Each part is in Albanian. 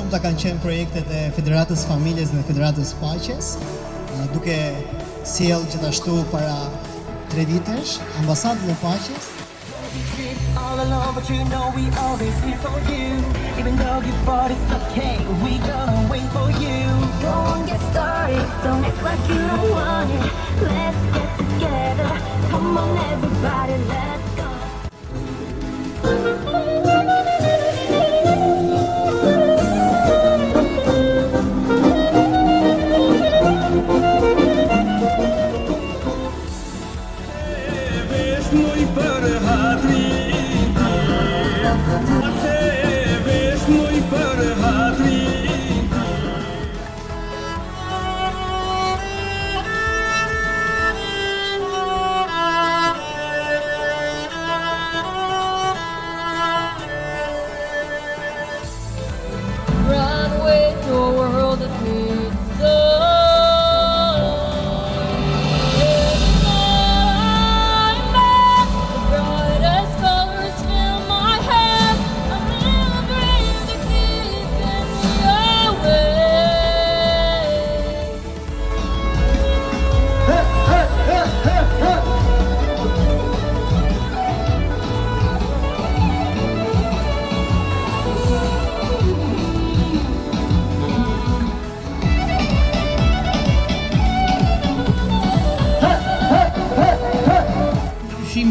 shumëta kanë qenë projektet e Federatës Familjes dhe Federatës Paqes, duke sjell gjithashtu para 3 vitesh ambasadën e Paqes. All alone, but you know we always here for you. Even though you thought it's okay, we gonna wait for you. Go on, get started. Don't act like you don't want it. Let's get together. Come on, everybody, let's go.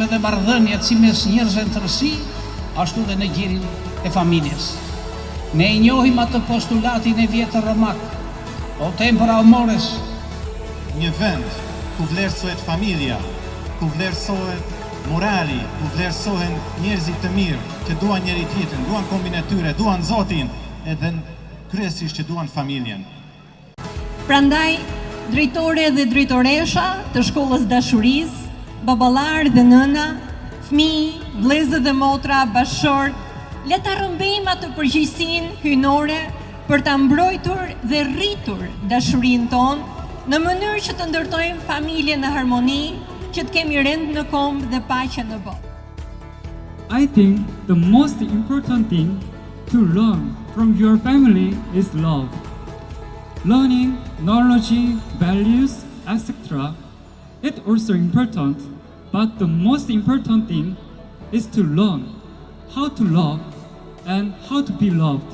Dhe marrëdhëniet si mes njerëzve në tërësi, ashtu dhe në gjirin e familjes. Ne i njohim atë postulatin e vjetër romak, o tempora o mores. Një vend ku vlerësohet familja, ku vlerësohet morali, ku vlerësohen njerëzit të mirë, që duan njëri tjetrin, duan kombin e tyre, duan Zotin, edhe kryesisht që duan familjen. Prandaj, drejtore dhe drejtoresha të shkollës dashurisë, baballar dhe nëna, fëmijë, vëllezër dhe motra, bashkëshorë, le ta rrëmbejmë atë përgjegjësinë hyjnore për ta mbrojtur dhe rritur dashurinë tonë në mënyrë që të ndërtojmë familje në harmoni, që të kemi rend në komb dhe paqe në botë. I think the most important thing to learn from your family is love. Learning knowledge, values, etc. It's also important, but the most important thing is to learn how to love and how to be loved.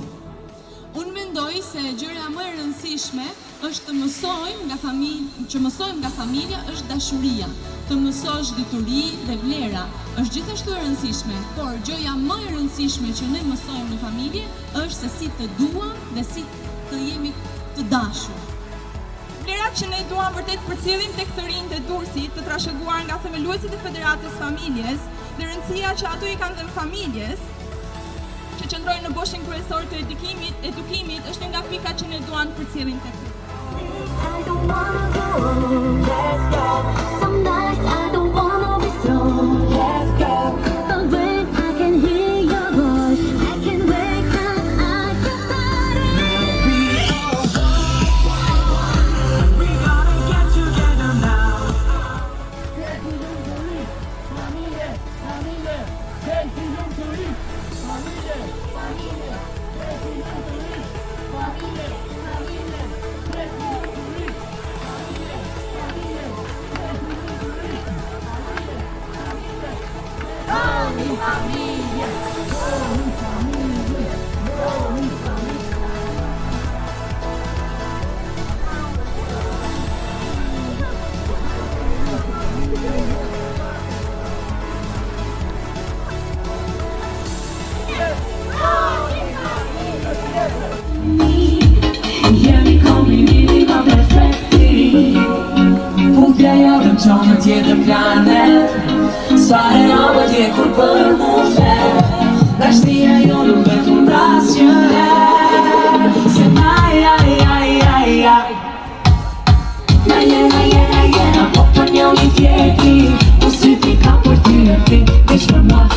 Unë mendoj se gjëra më e rëndësishme është të mësojmë nga familja është dashuria. Të mësosh dituri dhe vlera është gjithashtu e rëndësishme, por gjëja më e rëndësishme që ne mësojmë në familje është se si të duam dhe si të jemi të dashur. Vlerat që ne duam vërtet përcjellim tek të rinjtë e Durrësit, të trashëguar nga themeluesit e Federatës Familjes, dhe rëndësia që ato i kanë dhënë familjes, që qëndrojnë në boshin kryesor të edukimit, është nga pikat që ne duam përcjellim tek të. I don't wanna go, let's go. Some nights I don't wanna be strong, let's go. But when I can hear your voice, I can wake up, I can start it. We gotta get together now. Qonë tjetër planet Sa e rabët je kur për mu flet Dashtia jo nuk me fundacion Se na Na jena po për një një tjeti U sy ti ka për ty e ti Veç për mua